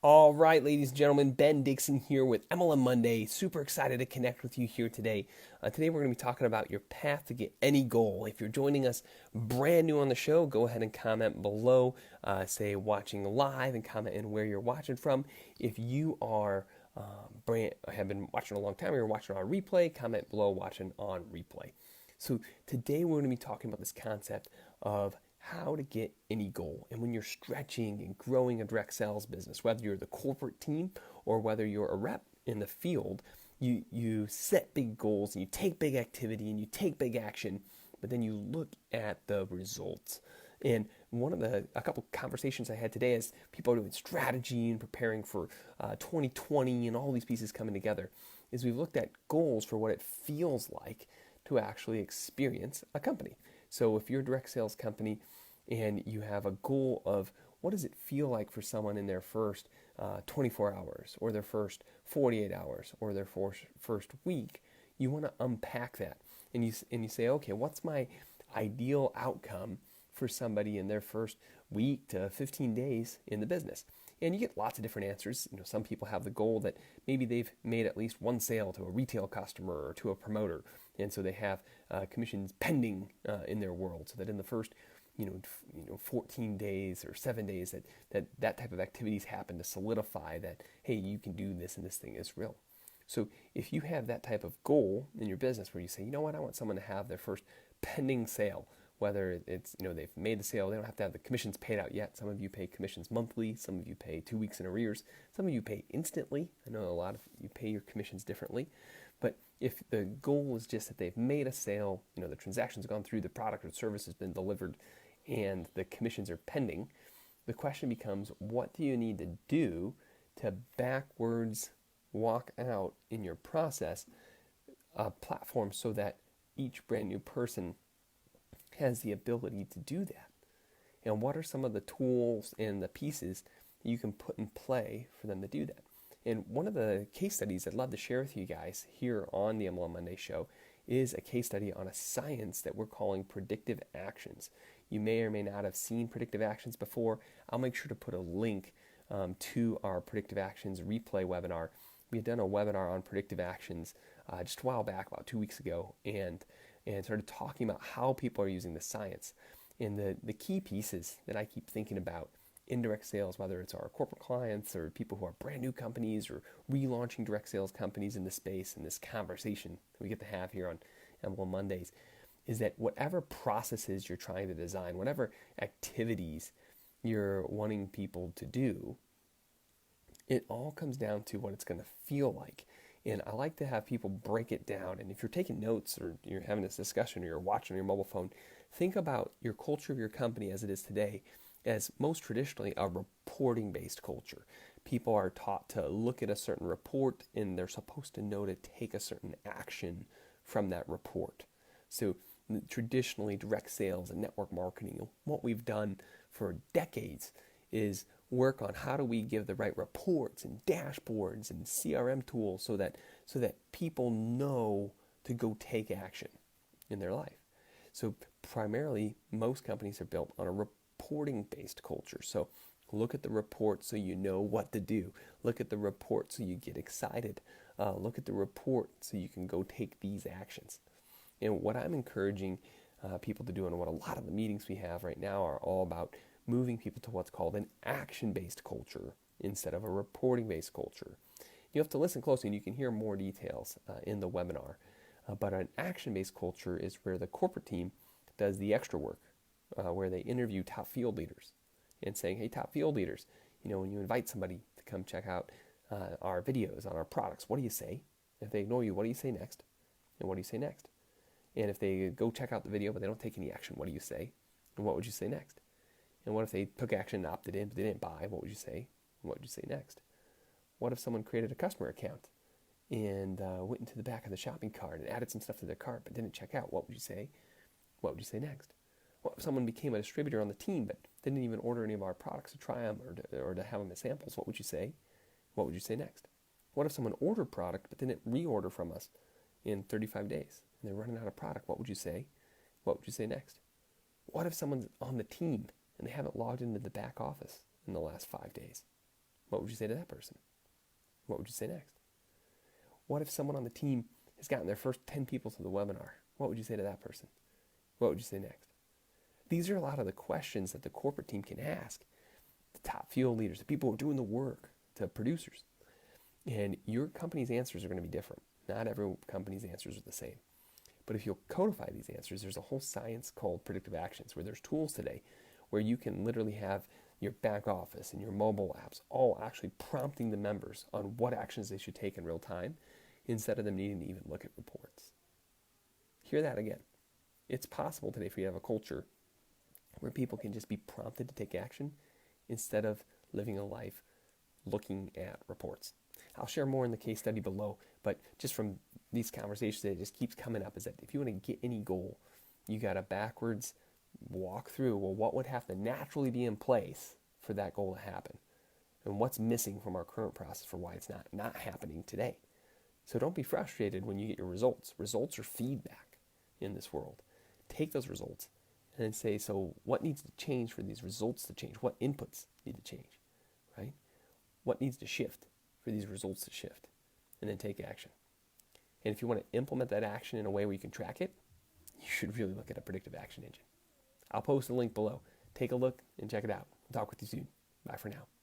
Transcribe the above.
All right, ladies and gentlemen, Ben Dixon here with MLM Monday. Super excited to connect with you here today. Today we're going to be talking about your path to get any goal. If you're joining us brand new on the show, go ahead and comment below. Say watching live and comment in where you're watching from. If you are have been watching a long time or you're watching on replay, comment below watching on replay. So today we're going to be talking about this concept of how to get any goal. And when you're stretching and growing a direct sales business, whether you're the corporate team or whether you're a rep in the field, you set big goals and you take big activity and you take big action, but then you look at the results. And a couple conversations I had today as people are doing strategy and preparing for 2020 and all these pieces coming together, is we've looked at goals for what it feels like to actually experience a company. So if you're a direct sales company and you have a goal of what does it feel like for someone in their first 24 hours or their first 48 hours or their first week, you want to unpack that. And you say, okay, what's my ideal outcome for somebody in their first week to 15 days in the business? And you get lots of different answers. Some people have the goal that maybe they've made at least one sale to a retail customer or to a promoter, and so they have commissions pending in their world, so that in the first 14 days or 7 days that type of activities happen to solidify that, hey, you can do this and this thing is real. So if you have that type of goal in your business where you say, you know what, I want someone to have their first pending sale, whether it's, they've made the sale, they don't have to have the commissions paid out yet. Some of you pay commissions monthly, some of you pay 2 weeks in arrears, some of you pay instantly. I know a lot of you pay your commissions differently. But if the goal is just that they've made a sale, the transaction's gone through, the product or service has been delivered, and the commissions are pending, the question becomes, what do you need to do to backwards walk out in your process a platform so that each brand new person has the ability to do that? And what are some of the tools and the pieces that you can put in play for them to do that? And one of the case studies I'd love to share with you guys here on the MLM Monday show is a case study on a science that we're calling predictive actions. You may or may not have seen predictive actions before. I'll make sure to put a link to our predictive actions replay webinar. We had done a webinar on predictive actions just a while back, about 2 weeks ago, and started talking about how people are using the science. And the key pieces that I keep thinking about in direct sales, whether it's our corporate clients or people who are brand new companies or relaunching direct sales companies in this space, and this conversation that we get to have here on MLM Mondays, is that whatever processes you're trying to design, whatever activities you're wanting people to do, it all comes down to what it's going to feel like. And I like to have people break it down. And if you're taking notes or you're having this discussion or you're watching on your mobile phone, think about your culture of your company as it is today as most traditionally a reporting-based culture. People are taught to look at a certain report and they're supposed to know to take a certain action from that report. So traditionally, direct sales and network marketing, what we've done for decades is work on how do we give the right reports and dashboards and CRM tools so that people know to go take action in their life. So primarily, most companies are built on a reporting-based culture. So look at the report so you know what to do. Look at the report so you get excited. Look at the report so you can go take these actions. And what I'm encouraging people to do, and what a lot of the meetings we have right now are all about, moving people to what's called an action-based culture instead of a reporting-based culture. You have to listen closely and you can hear more details in the webinar. But an action-based culture is where the corporate team does the extra work, where they interview top field leaders and saying, hey, top field leaders, when you invite somebody to come check out our videos on our products, what do you say? If they ignore you, what do you say next? And what do you say next? And if they go check out the video but they don't take any action, what do you say? And what would you say next? And what if they took action and opted in but they didn't buy? What would you say? And what would you say next? What if someone created a customer account and went into the back of the shopping cart and added some stuff to their cart but didn't check out? What would you say? What would you say next? What if someone became a distributor on the team but didn't even order any of our products to try them or to have them as samples? What would you say? What would you say next? What if someone ordered product but didn't reorder from us in 35 days and they're running out of product? What would you say? What would you say next? What if someone's on the team and they haven't logged into the back office in the last 5 days? What would you say to that person? What would you say next? What if someone on the team has gotten their first 10 people to the webinar? What would you say to that person? What would you say next? These are a lot of the questions that the corporate team can ask the top field leaders, the people who are doing the work, to producers. And your company's answers are going to be different. Not every company's answers are the same. But if you'll codify these answers, there's a whole science called predictive actions, where there's tools today where you can literally have your back office and your mobile apps all actually prompting the members on what actions they should take in real time instead of them needing to even look at reports. Hear that again. It's possible today for you to have a culture where people can just be prompted to take action instead of living a life looking at reports. I'll share more in the case study below, but just from these conversations, it just keeps coming up is that if you want to get any goal, you got to backwards walk through, well, what would have to naturally be in place for that goal to happen? And what's missing from our current process for why it's not happening today? So don't be frustrated when you get your results. Results are feedback in this world. Take those results and then say, so what needs to change for these results to change? What inputs need to change, right? What needs to shift for these results to shift? And then take action. And if you want to implement that action in a way where you can track it, you should really look at a predictive action engine. I'll post a link below. Take a look and check it out. I'll talk with you soon. Bye for now.